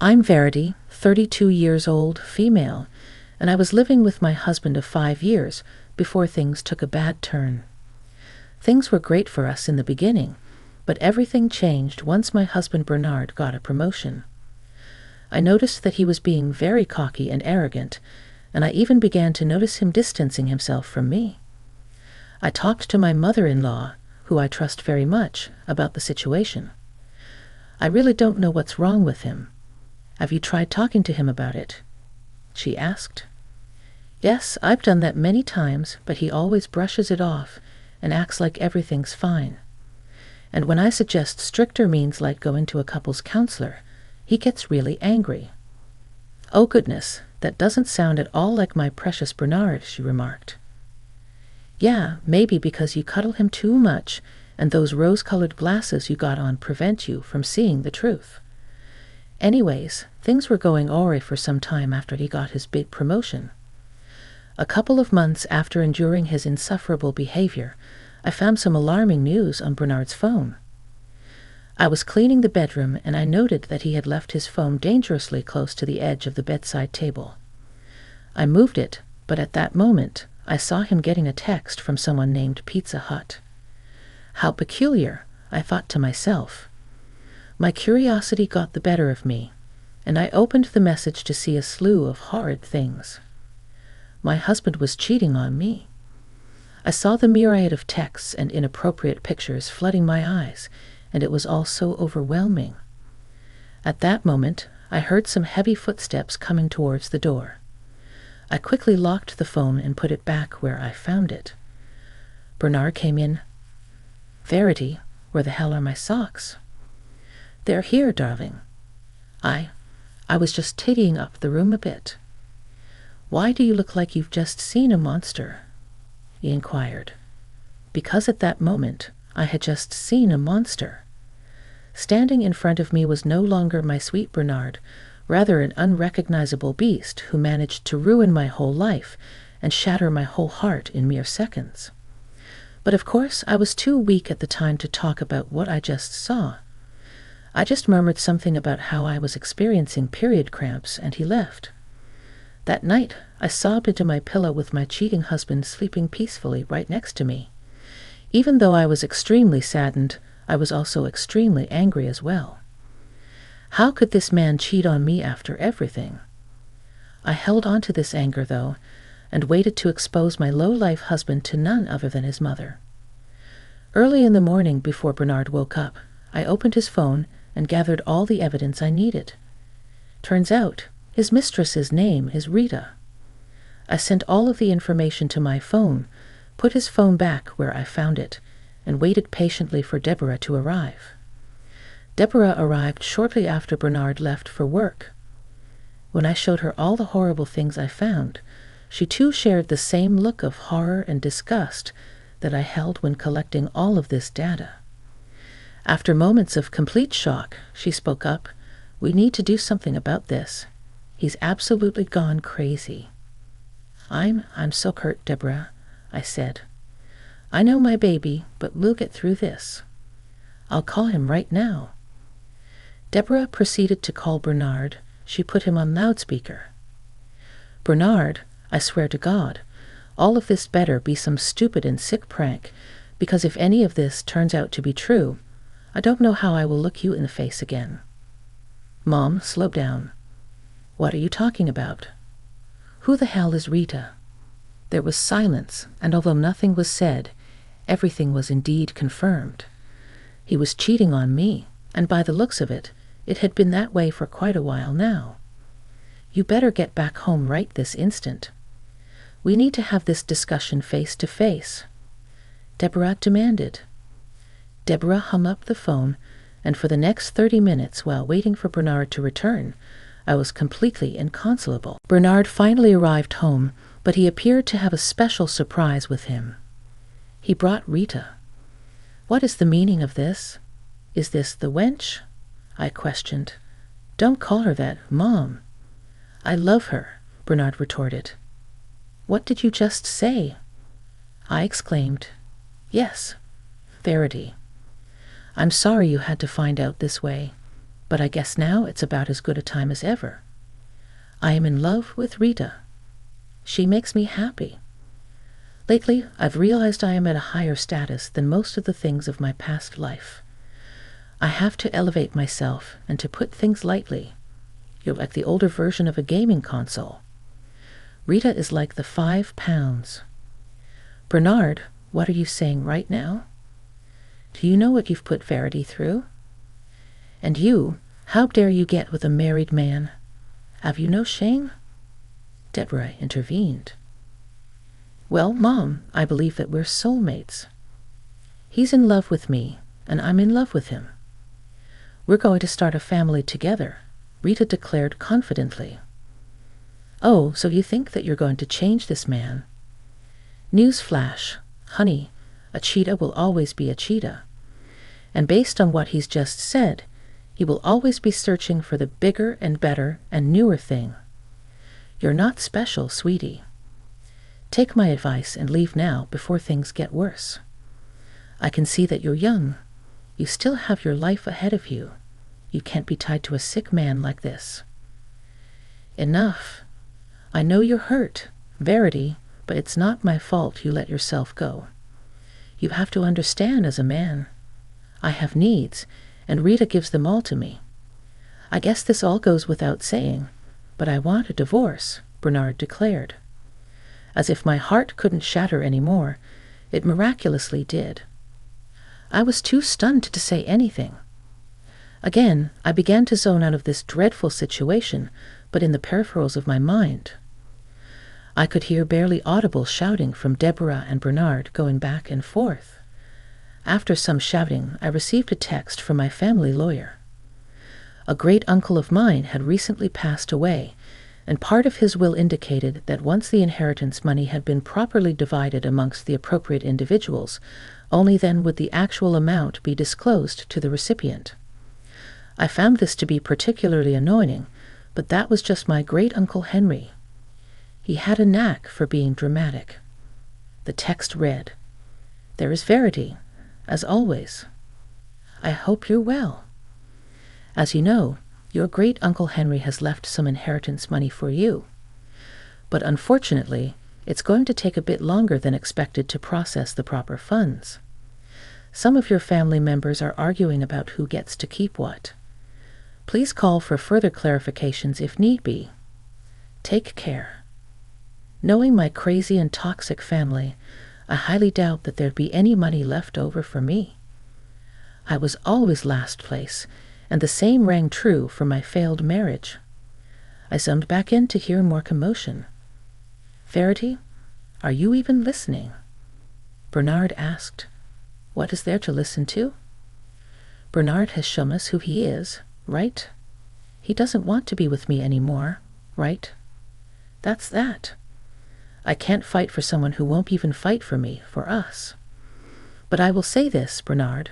I'm Verity, 32 years old, female, and I was living with my husband of 5 years before things took a bad turn. Things were great for us in the beginning, but everything changed once my husband Bernard got a promotion. I noticed that he was being very cocky and arrogant, and I even began to notice him distancing himself from me. I talked to my mother-in-law, who I trust very much, about the situation. I really don't know what's wrong with him. Have you tried talking to him about it? She asked. Yes, I've done that many times, but he always brushes it off and acts like everything's fine. And when I suggest stricter means like going to a couples counselor, he gets really angry. Oh goodness, that doesn't sound at all like my precious Bernard, she remarked. Yeah, maybe because you cuddle him too much, and those rose-colored glasses you got on prevent you from seeing the truth. Anyways, things were going alright for some time after he got his big promotion. A couple of months after enduring his insufferable behavior, I found some alarming news on Bernard's phone. I was cleaning the bedroom and I noted that he had left his phone dangerously close to the edge of the bedside table. I moved it, but at that moment, I saw him getting a text from someone named Pizza Hut. How peculiar, I thought to myself. My curiosity got the better of me, and I opened the message to see a slew of horrid things. My husband was cheating on me. I saw the myriad of texts and inappropriate pictures flooding my eyes, and it was all so overwhelming. At that moment, I heard some heavy footsteps coming towards the door. I quickly locked the phone and put it back where I found it. Bernard came in. Verity, where the hell are my socks? They're here, darling. I was just tidying up the room a bit. Why do you look like you've just seen a monster? He inquired. Because at that moment, I had just seen a monster. Standing in front of me was no longer my sweet Bernard, rather an unrecognizable beast who managed to ruin my whole life and shatter my whole heart in mere seconds. But of course, I was too weak at the time to talk about what I just saw. I just murmured something about how I was experiencing period cramps, and he left. That night, I sobbed into my pillow with my cheating husband sleeping peacefully right next to me. Even though I was extremely saddened, I was also extremely angry as well. How could this man cheat on me after everything? I held on to this anger, though, and waited to expose my low-life husband to none other than his mother. Early in the morning, before Bernard woke up, I opened his phone and gathered all the evidence I needed. Turns out, his mistress's name is Rita. I sent all of the information to my phone, put his phone back where I found it, and waited patiently for Deborah to arrive. Deborah arrived shortly after Bernard left for work. When I showed her all the horrible things I found, she too shared the same look of horror and disgust that I held when collecting all of this data. After moments of complete shock, she spoke up. We need to do something about this. He's absolutely gone crazy. I'm so hurt, Deborah, I said. I know, my baby, but we'll get through this. I'll call him right now. Deborah proceeded to call Bernard. She put him on loudspeaker. Bernard, I swear to God, all of this better be some stupid and sick prank, because if any of this turns out to be true, I don't know how I will look you in the face again. Mom, slow down. What are you talking about? Who the hell is Rita? There was silence, and although nothing was said, everything was indeed confirmed. He was cheating on me, and by the looks of it, it had been that way for quite a while now. You better get back home right this instant. We need to have this discussion face to face, Deborah demanded. Deborah hung up the phone, and for the next 30 minutes, while waiting for Bernard to return, I was completely inconsolable. Bernard finally arrived home, but he appeared to have a special surprise with him. He brought Rita. What is the meaning of this? Is this the wench? I questioned. Don't call her that, Mom. I love her, Bernard retorted. What did you just say? I exclaimed. Yes, Verity. I'm sorry you had to find out this way. but I guess now it's about as good a time as ever. I am in love with Rita. She makes me happy. Lately, I've realized I am at a higher status than most of the things of my past life. I have to elevate myself, and to put things lightly, you're like the older version of a gaming console. Rita is like the 5 pounds. Bernard, what are you saying right now? Do you know what you've put Verity through? And you, how dare you get with a married man? Have you no shame? Deborah intervened. Well, Mom, I believe that we're soulmates. He's in love with me, and I'm in love with him. We're going to start a family together, Rita declared confidently. Oh, so you think that you're going to change this man? Newsflash, honey, a cheetah will always be a cheetah. And based on what he's just said, he will always be searching for the bigger and better and newer thing. You're not special, sweetie. Take my advice and leave now before things get worse. I can see that you're young. You still have your life ahead of you. You can't be tied to a sick man like this. Enough. I know you're hurt, Verity, but it's not my fault you let yourself go. You have to understand as a man. I have needs, and Rita gives them all to me. I guess this all goes without saying, but I want a divorce, Bernard declared. As if my heart couldn't shatter any more, it miraculously did. I was too stunned to say anything. Again, I began to zone out of this dreadful situation, but in the peripherals of my mind. I could hear barely audible shouting from Deborah and Bernard going back and forth. After some shouting, I received a text from my family lawyer. A great-uncle of mine had recently passed away, and part of his will indicated that once the inheritance money had been properly divided amongst the appropriate individuals, only then would the actual amount be disclosed to the recipient. I found this to be particularly annoying, but that was just my great-uncle Henry. He had a knack for being dramatic. The text read, "There is Verity, as always. I hope you're well. As you know, your great-uncle Henry has left some inheritance money for you. But unfortunately, it's going to take a bit longer than expected to process the proper funds. Some of your family members are arguing about who gets to keep what. Please call for further clarifications if need be. Take care. Knowing my crazy and toxic family, I highly doubt that there'd be any money left over for me. I was always last place, and the same rang true for my failed marriage." I zoomed back in to hear more commotion. "Verity, are you even listening?" Bernard asked. "What is there to listen to? Bernard has shown us who he is, right? He doesn't want to be with me anymore, right? That's that. I can't fight for someone who won't even fight for me, for us. But I will say this, Bernard.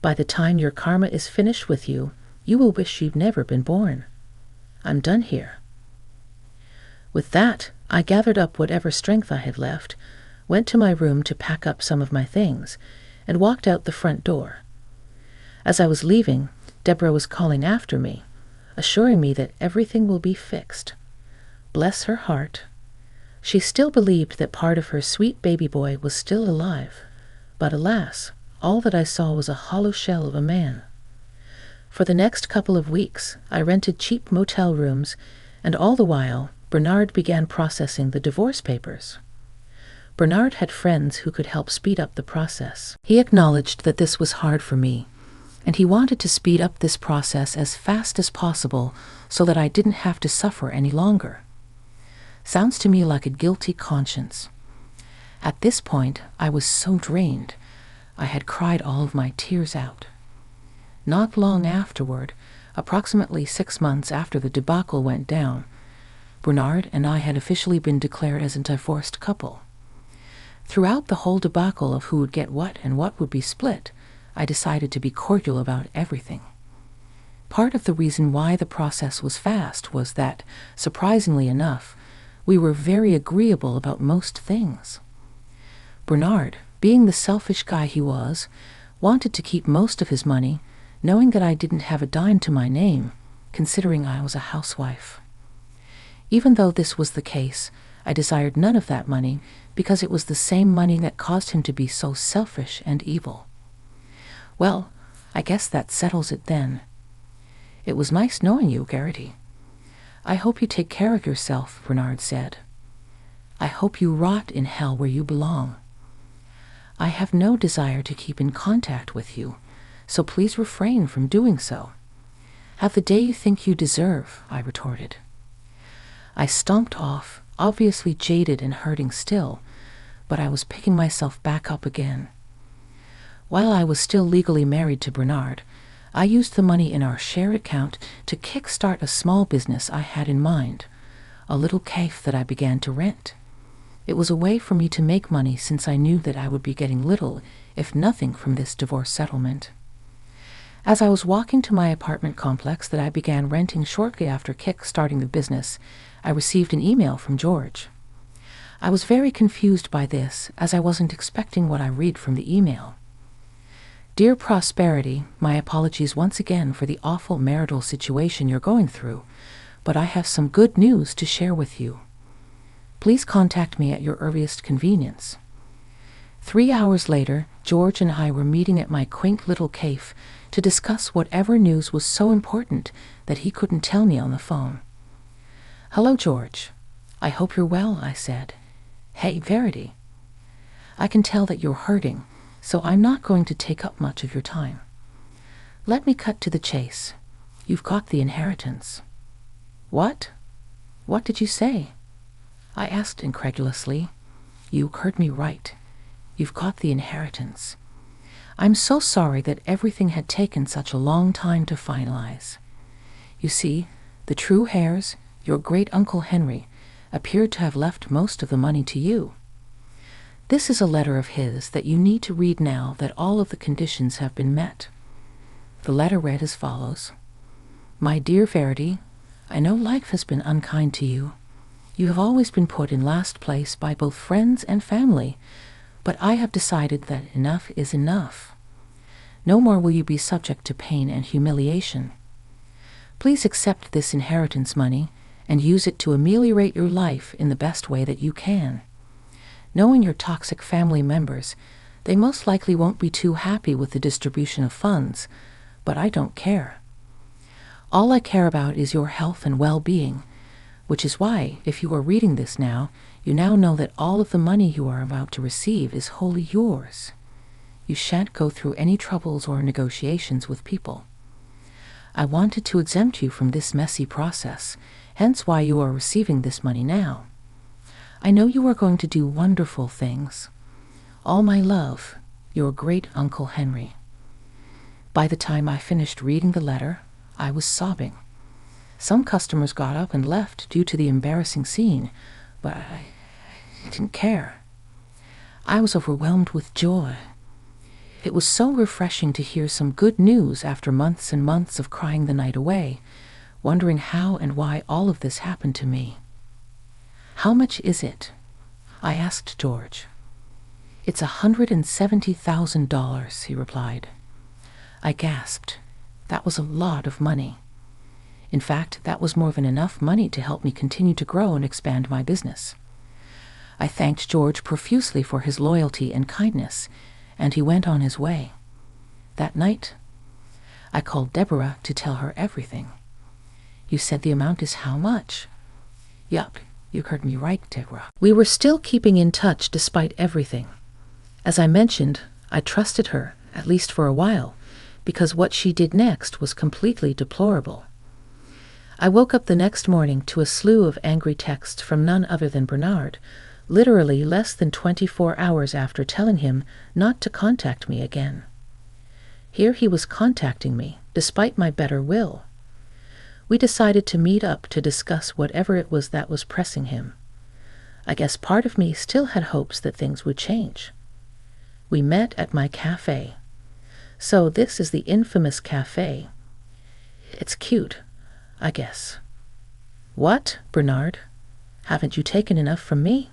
By the time your karma is finished with you, you will wish you'd never been born. I'm done here." With that, I gathered up whatever strength I had left, went to my room to pack up some of my things, and walked out the front door. As I was leaving, Deborah was calling after me, assuring me that everything will be fixed. Bless her heart. She still believed that part of her sweet baby boy was still alive, but alas, all that I saw was a hollow shell of a man. For the next couple of weeks, I rented cheap motel rooms, and all the while, Bernard began processing the divorce papers. Bernard had friends who could help speed up the process. He acknowledged that this was hard for me, and he wanted to speed up this process as fast as possible so that I didn't have to suffer any longer. Sounds to me like a guilty conscience. At this point, I was so drained. I had cried all of my tears out. Not long afterward, approximately 6 months after the debacle went down, Bernard and I had officially been declared as a divorced couple. Throughout the whole debacle of who would get what and what would be split, I decided to be cordial about everything. Part of the reason why the process was fast was that, surprisingly enough, we were very agreeable about most things. Bernard, being the selfish guy he was, wanted to keep most of his money, knowing that I didn't have a dime to my name, considering I was a housewife. Even though this was the case, I desired none of that money because it was the same money that caused him to be so selfish and evil. Well, I guess that settles it then. It was nice knowing you, Garrity. I hope you take care of yourself, Bernard said. I hope you rot in hell where you belong. I have no desire to keep in contact with you, so please refrain from doing so. Have the day you think you deserve, I retorted. I stomped off, obviously jaded and hurting still, but I was picking myself back up again. While I was still legally married to Bernard, I used the money in our share account to kickstart a small business I had in mind, a little cafe that I began to rent. It was a way for me to make money since I knew that I would be getting little, if nothing, from this divorce settlement. As I was walking to my apartment complex that I began renting shortly after kick-starting the business, I received an email from George. I was very confused by this, as I wasn't expecting what I read from the email. Dear Prosperity, my apologies once again for the awful marital situation you're going through, but I have some good news to share with you. Please contact me at your earliest convenience. 3 hours later, George and I were meeting at my quaint little cafe to discuss whatever news was so important that he couldn't tell me on the phone. Hello, George. I hope you're well, I said. Hey, Verity. I can tell that you're hurting, so I'm not going to take up much of your time. Let me cut to the chase. You've got the inheritance. What? What did you say? I asked incredulously. You heard me right. You've got the inheritance. I'm so sorry that everything had taken such a long time to finalize. You see, the true heirs, your great-uncle Henry, appeared to have left most of the money to you. This is a letter of his that you need to read now that all of the conditions have been met. The letter read as follows. My dear Verity, I know life has been unkind to you. You have always been put in last place by both friends and family, but I have decided that enough is enough. No more will you be subject to pain and humiliation. Please accept this inheritance money and use it to ameliorate your life in the best way that you can. Knowing your toxic family members, they most likely won't be too happy with the distribution of funds, but I don't care. All I care about is your health and well-being, which is why, if you are reading this now, you now know that all of the money you are about to receive is wholly yours. You shan't go through any troubles or negotiations with people. I wanted to exempt you from this messy process, hence why you are receiving this money now. I know you are going to do wonderful things. All my love, your great-uncle Henry. By the time I finished reading the letter, I was sobbing. Some customers got up and left due to the embarrassing scene, but I didn't care. I was overwhelmed with joy. It was so refreshing to hear some good news after months and months of crying the night away, wondering how and why all of this happened to me. How much is it? I asked George. It's $170,000, he replied. I gasped. That was a lot of money. In fact, that was more than enough money to help me continue to grow and expand my business. I thanked George profusely for his loyalty and kindness, and he went on his way. That night, I called Deborah to tell her everything. You said the amount is how much? Yup, you heard me right, Deborah. We were still keeping in touch despite everything. As I mentioned, I trusted her, at least for a while, because what she did next was completely deplorable. I woke up the next morning to a slew of angry texts from none other than Bernard, literally less than 24 hours after telling him not to contact me again. Here he was contacting me, despite my better will. We decided to meet up to discuss whatever it was that was pressing him. I guess part of me still had hopes that things would change. We met at my cafe. So this is the infamous cafe. It's cute, I guess. What, Bernard? Haven't you taken enough from me?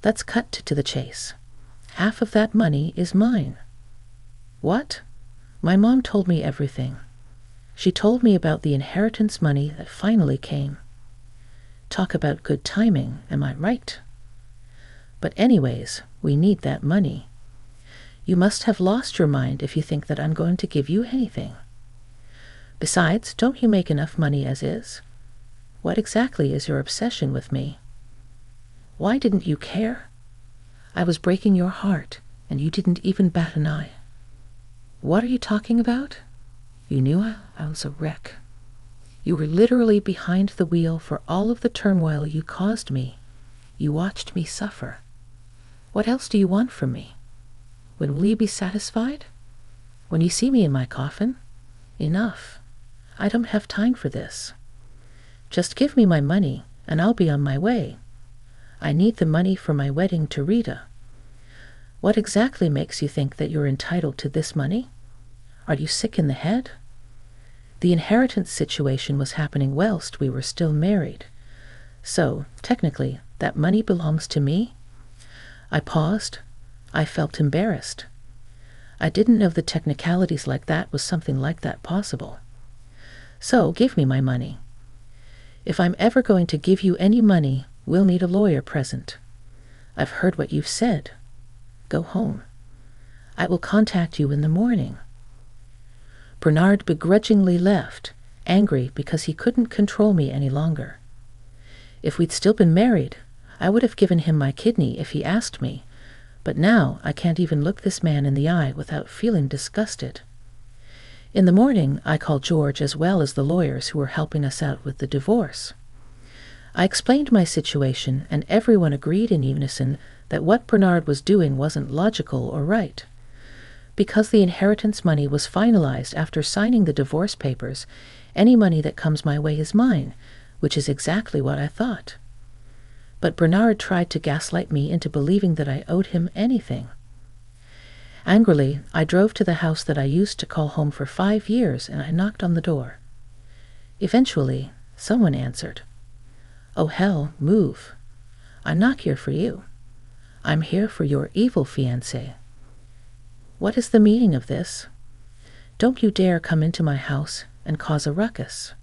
Let's cut to the chase. Half of that money is mine. What? My mom told me everything. She told me about the inheritance money that finally came. Talk about good timing, am I right? But anyways, we need that money. You must have lost your mind if you think that I'm going to give you anything. Besides, don't you make enough money as is? What exactly is your obsession with me? Why didn't you care? I was breaking your heart, and you didn't even bat an eye. What are you talking about? You knew I was a wreck. You were literally behind the wheel for all of the turmoil you caused me. You watched me suffer. What else do you want from me? When will you be satisfied? When you see me in my coffin? Enough. I don't have time for this. Just give me my money, and I'll be on my way. I need the money for my wedding to Rita. What exactly makes you think that you're entitled to this money? Are you sick in the head? The inheritance situation was happening whilst we were still married. So, technically, that money belongs to me? I paused. I felt embarrassed. I didn't know the technicalities like that was something like that possible. So, give me my money. If I'm ever going to give you any money, we'll need a lawyer present. I've heard what you've said. Go home. I will contact you in the morning. Bernard begrudgingly left, angry because he couldn't control me any longer. If we'd still been married, I would have given him my kidney if he asked me, but now I can't even look this man in the eye without feeling disgusted. In the morning, I called George as well as the lawyers who were helping us out with the divorce. I explained my situation, and everyone agreed in unison that what Bernard was doing wasn't logical or right. Because the inheritance money was finalized after signing the divorce papers, any money that comes my way is mine, which is exactly what I thought. But Bernard tried to gaslight me into believing that I owed him anything. Angrily, I drove to the house that I used to call home for 5 years, and I knocked on the door. Eventually, someone answered. Oh hell, move. I'm not here for you. I'm here for your evil fiancé. What is the meaning of this? Don't you dare come into my house and cause a ruckus.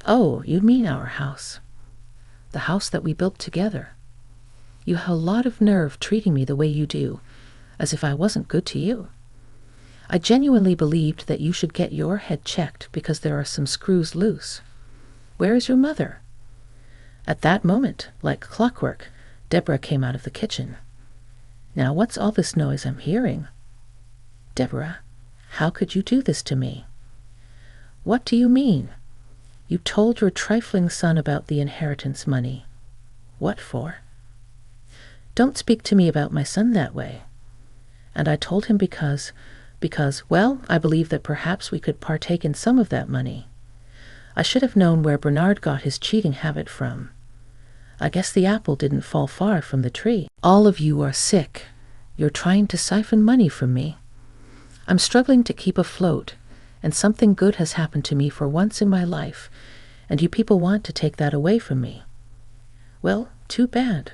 Oh, you mean our house. The house that we built together. You have a lot of nerve treating me the way you do, as if I wasn't good to you. I genuinely believed that you should get your head checked because there are some screws loose. Where is your mother? At that moment, like clockwork, Deborah came out of the kitchen. Now what's all this noise I'm hearing? Deborah, how could you do this to me? What do you mean? You told your trifling son about the inheritance money. What for? Don't speak to me about my son that way. And I told him because, well, I believe that perhaps we could partake in some of that money. I should have known where Bernard got his cheating habit from. I guess the apple didn't fall far from the tree. All of you are sick. You're trying to siphon money from me. I'm struggling to keep afloat, and something good has happened to me for once in my life, and you people want to take that away from me. Well, too bad.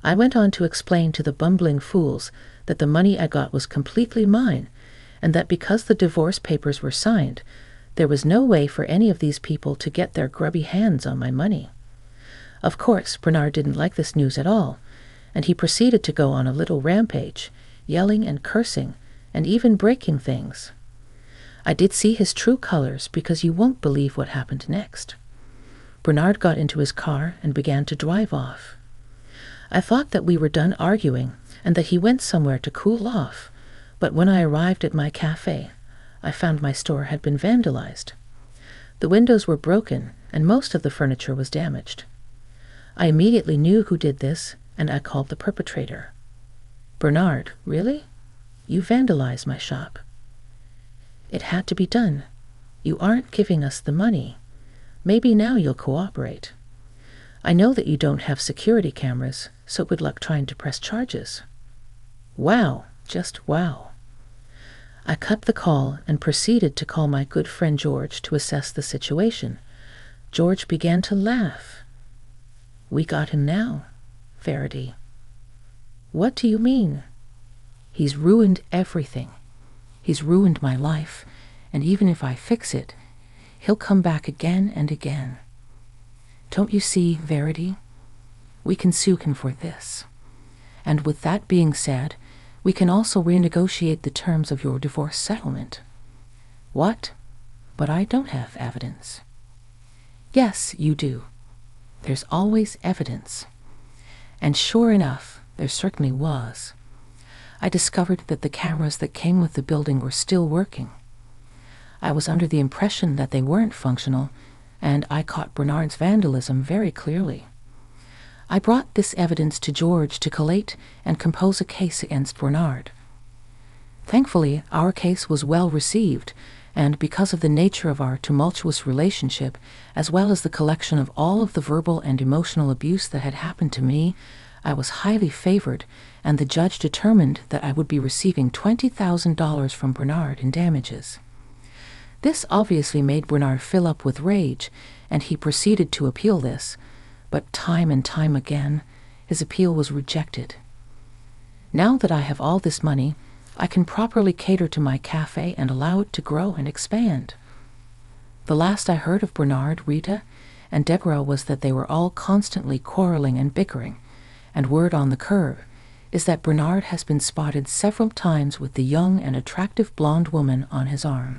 I went on to explain to the bumbling fools that the money I got was completely mine, and that because the divorce papers were signed, there was no way for any of these people to get their grubby hands on my money. Of course, Bernard didn't like this news at all, and he proceeded to go on a little rampage, yelling and cursing, and even breaking things. I did see his true colors because you won't believe what happened next. Bernard got into his car and began to drive off. I thought that we were done arguing and that he went somewhere to cool off, but when I arrived at my cafe, I found my store had been vandalized. The windows were broken and most of the furniture was damaged. I immediately knew who did this, and I called the perpetrator. Bernard, really? You vandalized my shop. It had to be done. You aren't giving us the money. Maybe now you'll cooperate. I know that you don't have security cameras, so good luck trying to press charges. Wow, just wow. I cut the call and proceeded to call my good friend George to assess the situation. George began to laugh. We got him now, Faraday. What do you mean? He's ruined everything. He's ruined my life, and even if I fix it, he'll come back again and again. Don't you see, Verity? We can sue him for this. And with that being said, we can also renegotiate the terms of your divorce settlement. What? But I don't have evidence. Yes, you do. There's always evidence. And sure enough, there certainly was. I discovered that the cameras that came with the building were still working. I was under the impression that they weren't functional, and I caught Bernard's vandalism very clearly. I brought this evidence to George to collate and compose a case against Bernard. Thankfully, our case was well received, and because of the nature of our tumultuous relationship, as well as the collection of all of the verbal and emotional abuse that had happened to me, I was highly favored, and the judge determined that I would be receiving $20,000 from Bernard in damages. This obviously made Bernard fill up with rage, and he proceeded to appeal this, but time and time again, his appeal was rejected. Now that I have all this money, I can properly cater to my cafe and allow it to grow and expand. The last I heard of Bernard, Rita, and Deborah was that they were all constantly quarreling and bickering, and word on the curb is that Bernard has been spotted several times with the young and attractive blonde woman on his arm.